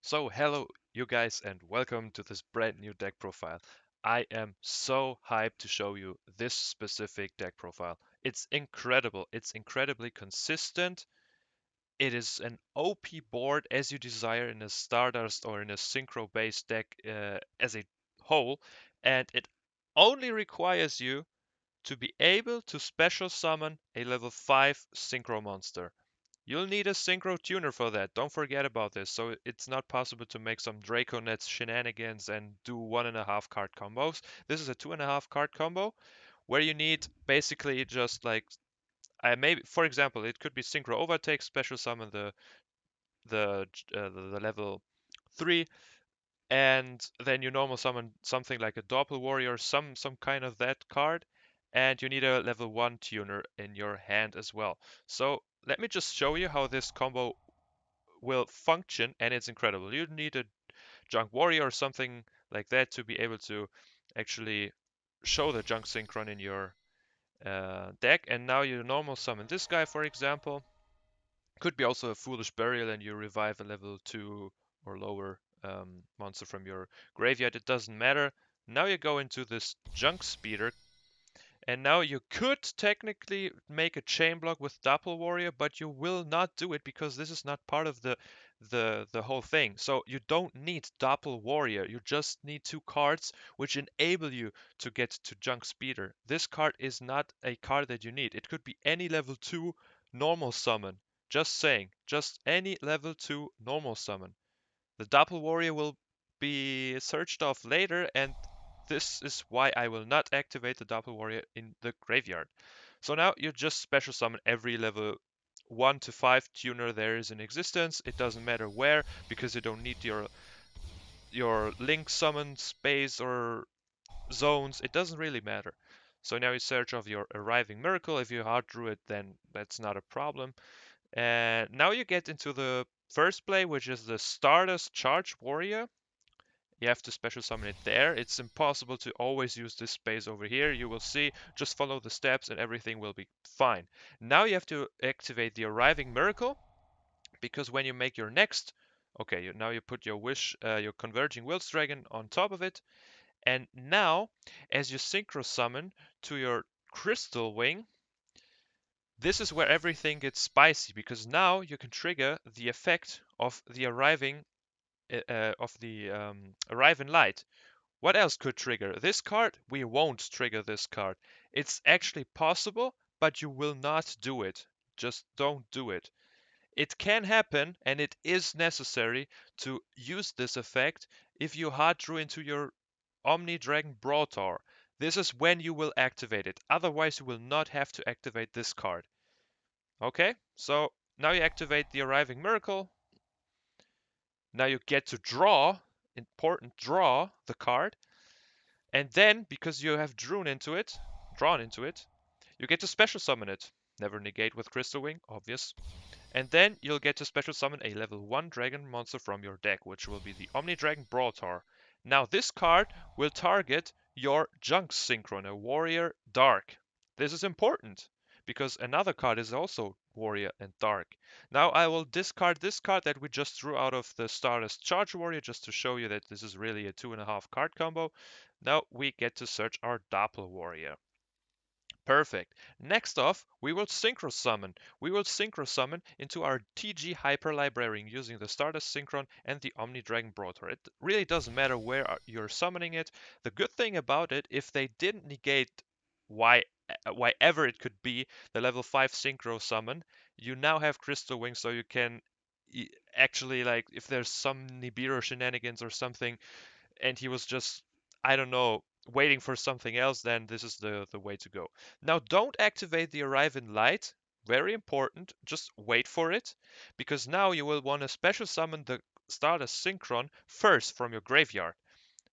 So hello you guys and welcome to this brand new deck profile. I am so hyped to show you this specific deck profile. It's incredible. It's incredibly consistent. It is an OP board as you desire in a Stardust or in a Synchro based deck as a whole, and it only requires you to be able to special summon a level 5 Synchro monster. You'll need a synchro tuner for that. Don't forget about this. So it's not possible to make some Draconets shenanigans and do 1.5 card combos. This is a 2.5 card combo where you need basically just like maybe for example it could be synchro overtake, special summon the level 3, and then you normal summon something like a Doppel Warrior, some kind of that card, and you need a level 1 tuner in your hand as well. So let me just show you how this combo will function, and it's incredible. You need a Junk Warrior or something like that to be able to actually show the Junk Synchron in your deck. And now you normal summon this guy, for example. Could be also a Foolish Burial, and you revive a level 2 or lower monster from your graveyard. It doesn't matter. Now you go into this Junk Speeder, and now you could technically make a chain block with Doppel Warrior, but you will not do it because this is not part of the whole thing. So you don't need Doppel Warrior. You just need two cards which enable you to get to Junk Speeder. This card is not a card that you need. It could be any level 2 normal summon. Just saying, just any level 2 normal summon. The Doppel Warrior will be searched off later, and this is why I will not activate the Doppel Warrior in the graveyard. So now you just special summon every level 1 to 5 tuner there is in existence. It doesn't matter where, because you don't need your link summon space or zones. It doesn't really matter. So now you search of your arriving miracle. If you hard drew it, then that's not a problem. And now you get into the first play, which is the Stardust Charge Warrior. You have to special summon it there. It's impossible to always use this space over here. You will see, just follow the steps and everything will be fine. Now you have to activate the Arriving Miracle, because when you make your next, okay, now you put your your Converging Wilds Dragon on top of it, and now as you synchro summon to your Crystal Wing, this is where everything gets spicy, because now you can trigger the effect of the arrive in light. What else could trigger this card? We won't trigger this card. It's actually possible, but you will not do it. Just don't do it. It can happen, and it is necessary to use this effect if you hard drew into your Omni Dragon Brawl Tower. This is when you will activate it. Otherwise, you will not have to activate this card. Okay, so now you activate the Arriving Miracle. Now you get to draw, important draw the card. And then, because you have drawn into it, you get to special summon it. Never negate with Crystal Wing, obvious. And then you'll get to special summon a level 1 dragon monster from your deck, which will be the Omni Dragon Brawltar. Now this card will target your Junk Synchron, a Warrior Dark. This is important, because another card is also Warrior and Dark. Now I will discard this card that we just drew out of the Stardust Charge Warrior, just to show you that this is really a 2.5 card combo. Now we get to search our Doppel Warrior. Perfect. Next off, we will synchro summon. We will synchro summon into our TG Hyper Librarian using the Stardust Synchron and the Omni Dragon Brotor. It really doesn't matter where you're summoning it. The good thing about it, if they didn't negate why ever it could be the level 5 synchro summon, you now have Crystal Wing, so you can actually, like, if there's some Nibiru shenanigans or something, and he was just, I don't know, waiting for something else, then this is the way to go. Now, don't activate the Arrive in Light. Very important. Just wait for it, because now you will want to special summon the Stardust Synchron first from your graveyard.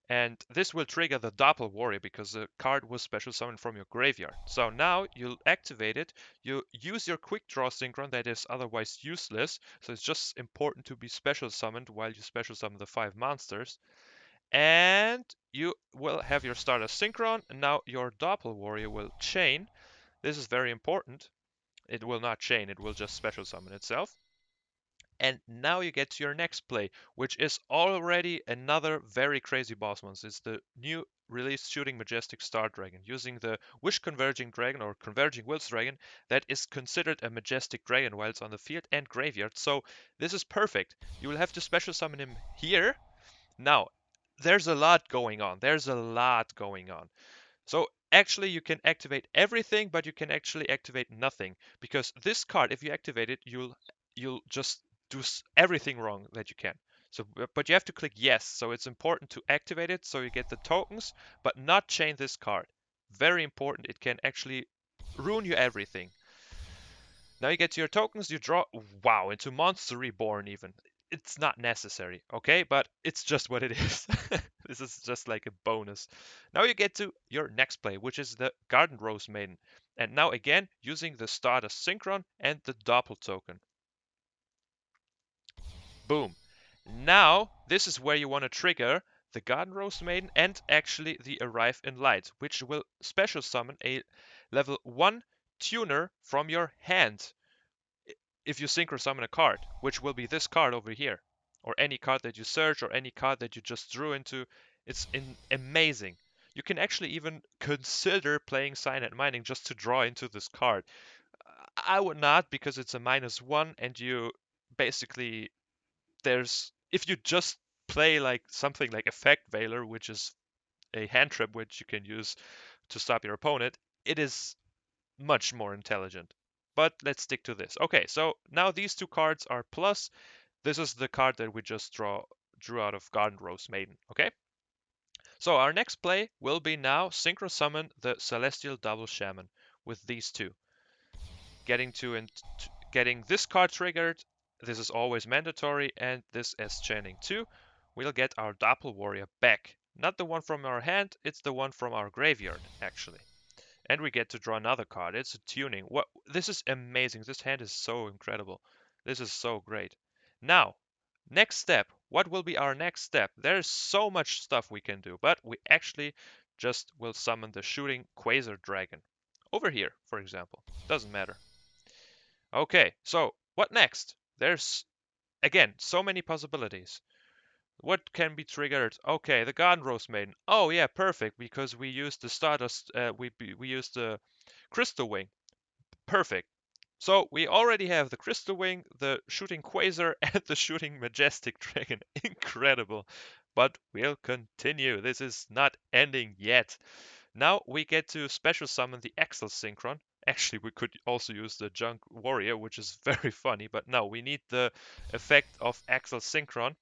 And this will trigger the Doppel Warrior, because the card was special summoned from your graveyard. So now you'll activate it. You use your Quick Draw Synchron that is otherwise useless. So it's just important to be special summoned while you special summon the 5 monsters. And you will have your Stardust Synchron. Now your Doppel Warrior will chain. This is very important. It will not chain, it will just special summon itself. And now you get to your next play, which is already another very crazy boss monster. It's the new released Shooting Majestic Star Dragon, using the Wish Converging Dragon or Converging Wills Dragon that is considered a majestic dragon while it's on the field and graveyard. So this is perfect. You will have to special summon him here. Now, there's a lot going on. There's a lot going on. So actually you can activate everything, but you can actually activate nothing, because this card, if you activate it, you'll just do everything wrong that you can. So, but you have to click yes. So it's important to activate it so you get the tokens, but not chain this card. Very important. It can actually ruin you everything. Now you get to your tokens, you draw, wow, into Monster Reborn even. It's not necessary, okay? But it's just what it is. This is just like a bonus. Now you get to your next play, which is the Garden Rose Maiden. And now again, using the Stardust Synchron and the Doppel token. Boom. Now, this is where you want to trigger the Garden Rose Maiden and actually the Arrive in Light, which will special summon a level 1 tuner from your hand if you synchro summon a card, which will be this card over here, or any card that you search, or any card that you just drew into. It's amazing. You can actually even consider playing Cyanide Mining just to draw into this card. I would not, because it's a -1, and you basically, there's, if you just play like something like Effect Veiler, which is a hand trap which you can use to stop your opponent, it is much more intelligent. But let's stick to this. Okay, so now these two cards are plus. This is the card that we just drew out of Garden Rose Maiden. Okay, so our next play will be now Synchro Summon the Celestial Double Shaman with these two. Getting this card triggered, this is always mandatory, and this as chaining 2, we'll get our Doppel Warrior back. Not the one from our hand, it's the one from our graveyard, actually. And we get to draw another card. It's a tuning. What? This is amazing. This hand is so incredible. This is so great. Now, next step. What will be our next step? There's so much stuff we can do, but we actually just will summon the shooting Quasar Dragon. Over here, for example. Doesn't matter. Okay, so what next? There's, again, so many possibilities. What can be triggered? Okay, the Garden Rose Maiden. Oh yeah, perfect, because we used the Stardust, we used the Crystal Wing. Perfect. So we already have the Crystal Wing, the Shooting Quasar, and the Shooting Majestic Dragon. Incredible. But we'll continue. This is not ending yet. Now we get to special summon the Axel Synchron. Actually, we could also use the Junk Warrior, which is very funny, but no, we need the effect of Axel Synchron.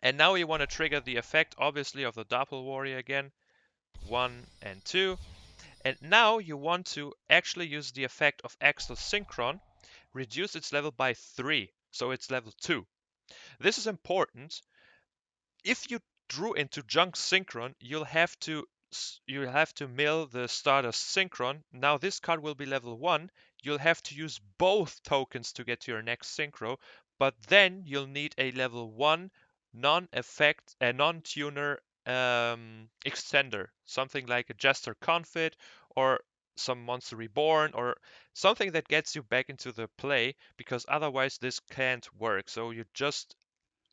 And now we want to trigger the effect, obviously, of the Doppel Warrior again. 1 and 2. And now you want to actually use the effect of Axel Synchron, reduce its level by 3, so it's level 2. This is important. If you drew into Junk Synchron, you'll have to mill the Stardust Synchron. Now this card will be level 1. You'll have to use both tokens to get to your next synchro, but then you'll need a level 1 non-tuner extender, something like a Jester Confit or some Monster Reborn or something that gets you back into the play, because otherwise this can't work. So you just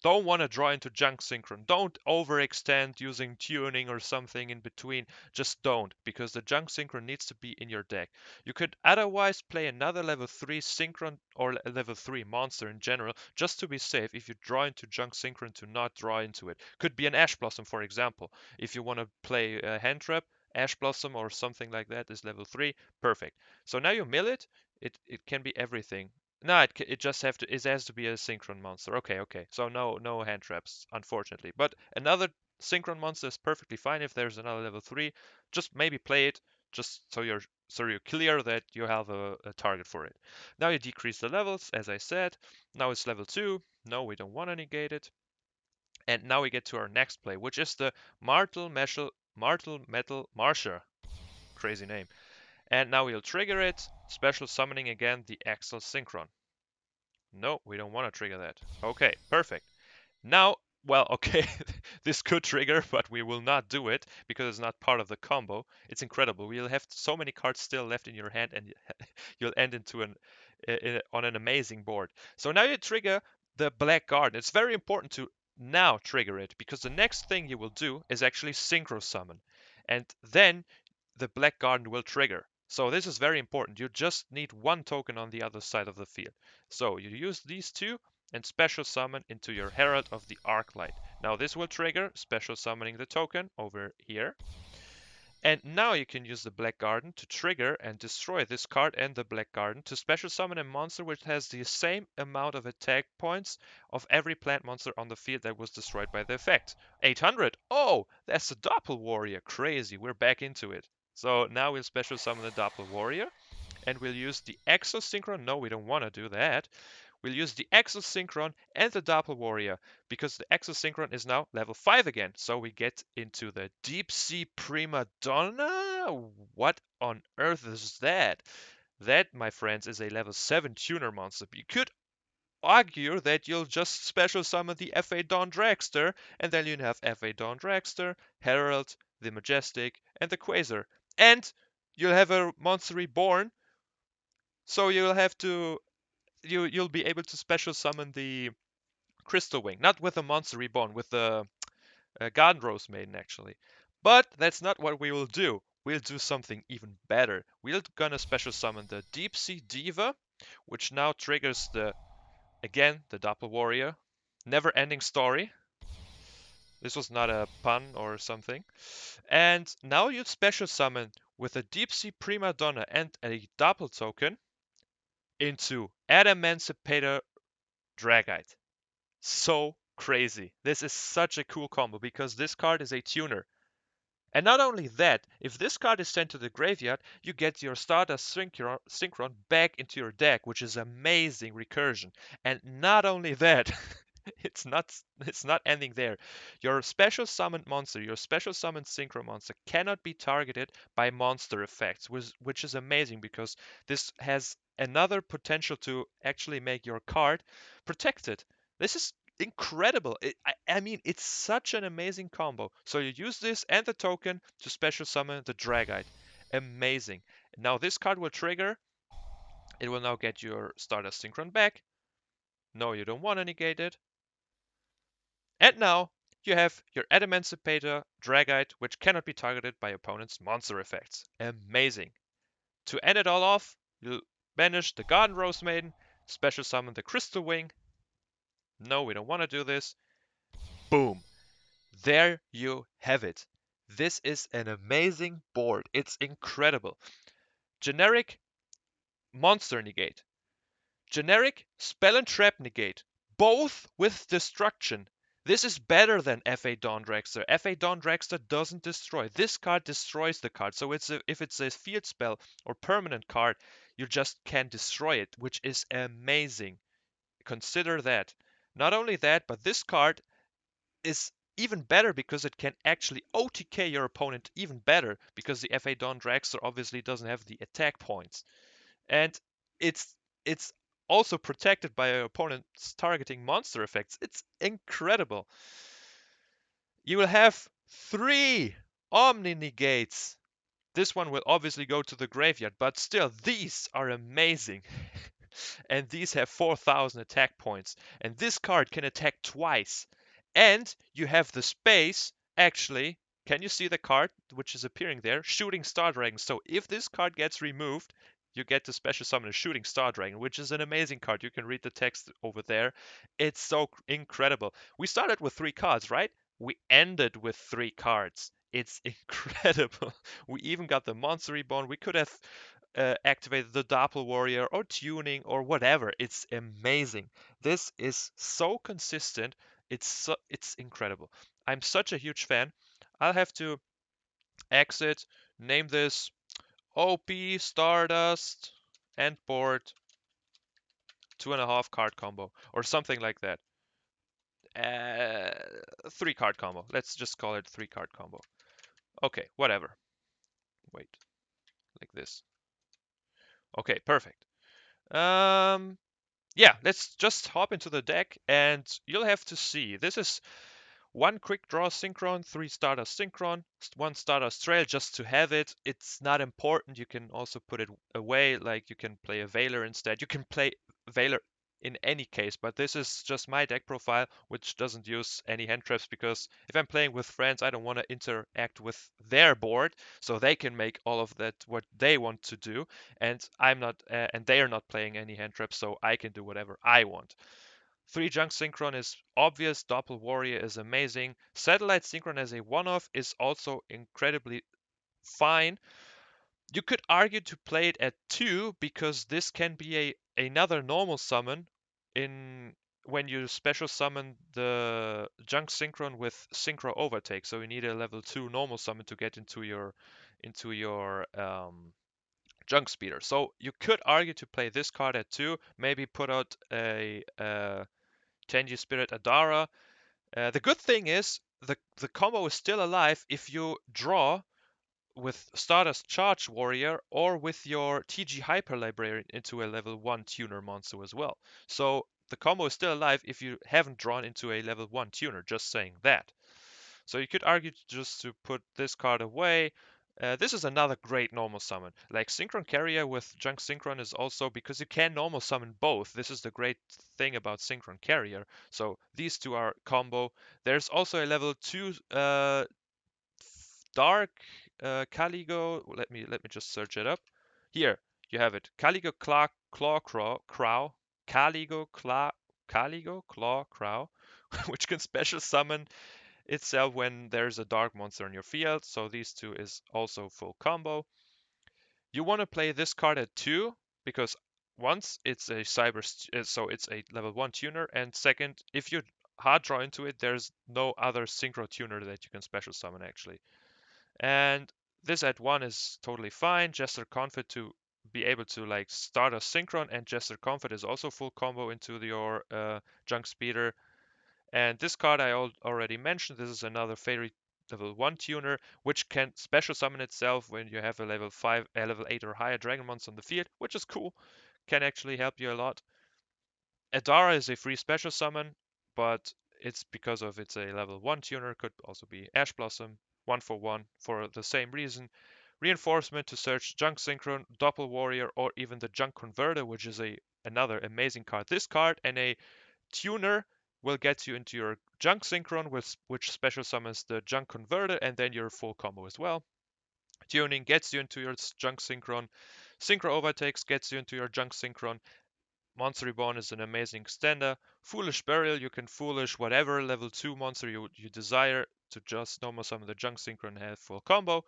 don't want to draw into Junk Synchron. Don't overextend using tuning or something in between. Just don't, because the Junk Synchron needs to be in your deck. You could otherwise play another level 3 Synchron or level 3 monster in general, just to be safe if you draw into Junk Synchron to not draw into it. Could be an Ash Blossom, for example. If you want to play a hand trap, Ash Blossom or something like that is level 3. Perfect. So now you mill it. It can be everything. No, it just it has to be a synchron monster. Okay. So no hand traps, unfortunately. But another synchron monster is perfectly fine if there's another level 3. Just maybe play it just so you're clear that you have a target for it. Now you decrease the levels, as I said. Now it's level 2. No, we don't want to negate it. And now we get to our next play, which is the Martel Metal Marsha. Crazy name. And now we'll trigger it, special summoning again the Axel Synchron. No, we don't want to trigger that. Okay, perfect. Now, well, okay, this could trigger, but we will not do it because it's not part of the combo. It's incredible. We'll have so many cards still left in your hand, and you'll end into on an amazing board. So now you trigger the Black Garden. It's very important to now trigger it, because the next thing you will do is actually Synchro Summon. And then the Black Garden will trigger. So this is very important. You just need one token on the other side of the field. So you use these two and special summon into your Herald of the Arclight. Now this will trigger special summoning the token over here. And now you can use the Black Garden to trigger and destroy this card and the Black Garden to special summon a monster which has the same amount of attack points of every plant monster on the field that was destroyed by the effect. 800! Oh, that's the Doppel Warrior. Crazy, we're back into it. So now we'll special summon the Doppel Warrior, and we'll use the Exo Synchron. No, we don't want to do that. We'll use the Exo Synchron and the Doppel Warrior, because the Exo Synchron is now level 5 again. So we get into the Deep Sea Prima Donna? What on earth is that? That, my friends, is a level 7 tuner monster. You could argue that you'll just special summon the FA Dawn Dragster, and then you have FA Dawn Dragster, Herald, the Majestic, and the Quasar. And you'll have a monster reborn, so you'll be able to special summon the Crystal Wing, not with a Monster Reborn, with the Garden Rose Maiden actually. But that's not what we will do. We'll do something even better. We're gonna special summon the Deep Sea Diva, which now triggers again, the Doppel Warrior. Never ending story. This was not a pun or something. And now you special summon with a Deep Sea Prima Donna and a Doppel token into Adamancipator Dragite. So crazy. This is such a cool combo because this card is a tuner. And not only that, if this card is sent to the graveyard, you get your Stardust Synchron back into your deck, which is amazing recursion. And not only that, it's not ending there. Your special summoned monster, your special summoned synchro monster cannot be targeted by monster effects, which is amazing because this has another potential to actually make your card protected. This is incredible. I mean, it's such an amazing combo. So you use this and the token to special summon the Dragite. Amazing. Now this card will trigger. It will now get your Stardust Synchron back. No, you don't want to negate it. And now you have your Adamancipator Dragite, which cannot be targeted by opponent's monster effects. Amazing. To end it all off, you banish the Garden Rose Maiden, special summon the Crystal Wing. No, we don't want to do this. Boom. There you have it. This is an amazing board. It's incredible. Generic Monster Negate. Generic Spell and Trap Negate. Both with Destruction. This is better than FA Dawn Dragster. FA Dawn Dragster doesn't destroy. This card destroys the card. So if it's a field spell or permanent card, you just can destroy it, which is amazing. Consider that. Not only that, but this card is even better because it can actually OTK your opponent even better, because the FA Dawn Dragster obviously doesn't have the attack points. And it's also protected by your opponent's targeting monster effects. It's incredible. You will have 3 Omni Negates. This one will obviously go to the graveyard, but still, these are amazing. And these have 4,000 attack points. And this card can attack twice. And you have the space, actually, can you see the card which is appearing there? Shooting Star Dragon. So if this card gets removed, you get to special summon a Shooting Star Dragon, which is an amazing card. You can read the text over there. It's so incredible. We started with 3 cards, right? We ended with 3 cards. It's incredible. We even got the Monster Reborn. We could have activated the Doppel Warrior or tuning or whatever. It's amazing. This is so consistent. It's incredible. I'm such a huge fan. I'll have to exit, name this OP Stardust and board 2.5 card combo or something like that. 3 card combo. Let's just call it 3 card combo. Okay, whatever. Wait, like this. Okay, perfect. Yeah, let's just hop into the deck and you'll have to see. This is 1 Quick Draw Synchron, 3 Stardust Synchron, 1 Stardust Trail just to have it. It's not important. You can also put it away, like you can play a Veiler instead. You can play Veiler in any case, but this is just my deck profile, which doesn't use any hand traps, because if I'm playing with friends, I don't want to interact with their board, so they can make all of that what they want to do, and I'm not, and they are not playing any hand traps, so I can do whatever I want. 3 Junk Synchron is obvious, Doppel Warrior is amazing, Satellite Synchron as a one-off is also incredibly fine. You could argue to play it at 2 because this can be another normal summon in when you special summon the Junk Synchron with Synchro Overtake. So you need a level 2 normal summon to get into your Junk Speeder. So you could argue to play this card at 2, maybe put out a Tenji Spirit Adara. The good thing is the combo is still alive if you draw with Stardust Charge Warrior or with your TG Hyper Librarian into a level 1 tuner monster as well. So the combo is still alive if you haven't drawn into a level 1 tuner, just saying that. So you could argue just to put this card away. This is another great normal summon. Like Synchron Carrier with Junk Synchron is also, because you can normal summon both. This is the great thing about Synchron Carrier. So these two are combo. There's also a level 2 Dark Caligo. Let me just search it up. Here you have it. Caligo Crow. Caligo Claw Crow, which can special summon itself when there's a dark monster in your field. So these two is also full combo. You want to play this card at 2 because once it's a so it's a level 1 tuner, and second, if you hard draw into it, there's no other synchro tuner that you can special summon actually. And this at 1 is totally fine. Jester Confit to be able to like start a Synchron, and Jester Confit is also full combo into your Junk Speeder. And this card I already mentioned. This is another Fairy level 1 tuner, which can special summon itself when you have a level 5, a level 8 or higher Dragon monster on the field, which is cool. Can actually help you a lot. Adara is a free special summon, but it's because of it's a level 1 tuner. Could also be Ash Blossom, 1 for the same reason. Reinforcement to search Junk Synchron, Doppel Warrior, or even the Junk Converter, which is another amazing card. This card and a tuner will get you into your Junk Synchron, which special summons the Junk Converter, and then your full combo as well. Tuning gets you into your Junk Synchron. Synchro Overtakes gets you into your Junk Synchron. Monster Reborn is an amazing extender. Foolish Burial, you can foolish whatever level 2 monster you desire to just normal summon the Junk Synchron and have full combo.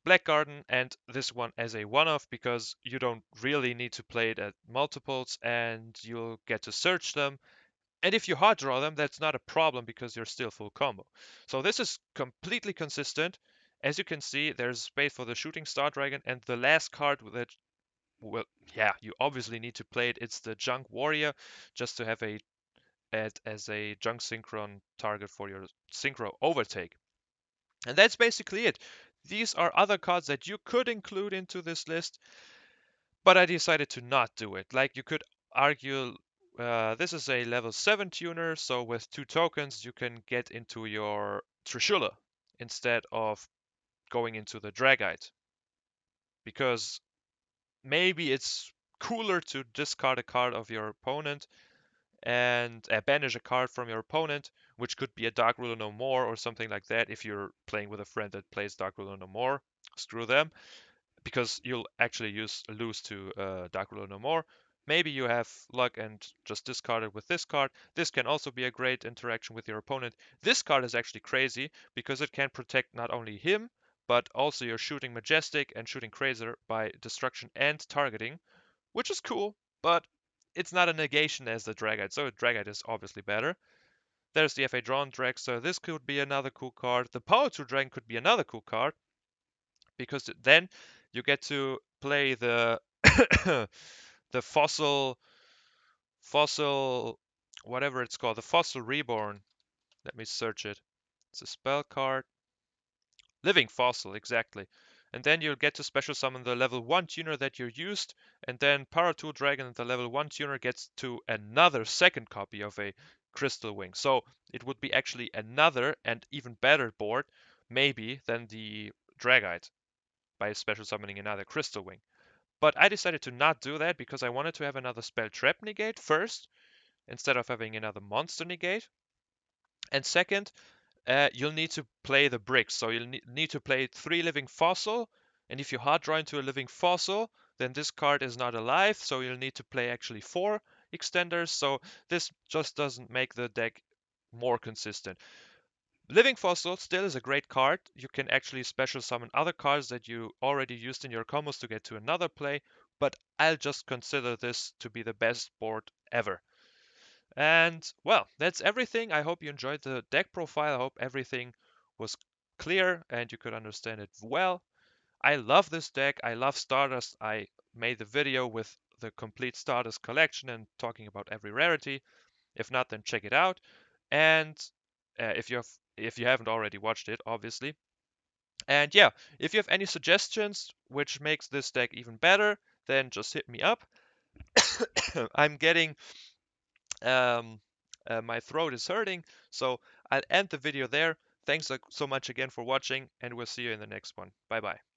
Black Garden, and this one as a one-off because you don't really need to play it at multiples and you'll get to search them. And if you hard draw them, that's not a problem because you're still full combo. So this is completely consistent. As you can see, there's space for the Shooting Star Dragon, and the last card that, well, yeah, you obviously need to play it. It's the Junk Warrior, just to have as a Junk Synchron target for your Synchro Overtake. And that's basically it. These are other cards that you could include into this list, but I decided to not do it. Like you could argue, this is a level 7 tuner, so with 2 tokens you can get into your Trishula instead of going into the Dragite. Because maybe it's cooler to discard a card of your opponent and banish a card from your opponent, which could be a Dark Ruler No More or something like that if you're playing with a friend that plays Dark Ruler No More. Screw them, because you'll actually lose to Dark Ruler No More. Maybe you have luck and just discard it with this card. This can also be a great interaction with your opponent. This card is actually crazy because it can protect not only him, but also your Shooting Majestic and Shooting Crazer by destruction and targeting, which is cool, but it's not a negation as the Dragite, so Dragite is obviously better. There's the FA Drawn Drag, so this could be another cool card. The Power 2 Dragon could be another cool card, because then you get to play the the fossil whatever it's called, the Fossil Reborn. Let me search it. It's a spell card. Living Fossil, exactly. And then you'll get to special summon the level 1 tuner that you used, and then Power 2 Dragon, the level 1 tuner, gets to another second copy of a Crystal Wing. So it would be actually another and even better board, maybe, than the Dragite by special summoning another Crystal Wing. But I decided to not do that because I wanted to have another spell trap negate first, instead of having another monster negate. And second, you'll need to play the bricks. So you'll need to play 3 living fossil, and if you hard draw into a living fossil, then this card is not alive, so you'll need to play actually 4 extenders. So this just doesn't make the deck more consistent. Living Fossil still is a great card. You can actually special summon other cards that you already used in your combos to get to another play, but I'll just consider this to be the best board ever. And well, that's everything. I hope you enjoyed the deck profile. I hope everything was clear and you could understand it well. I love this deck. I love Stardust. I made the video with the complete Stardust collection and talking about every rarity. If not, then check it out. And if you haven't already watched it, obviously. And yeah, if you have any suggestions which makes this deck even better, then just hit me up. I'm getting my throat is hurting, so I'll end the video there. Thanks so much again for watching, and we'll see you in the next one. Bye bye.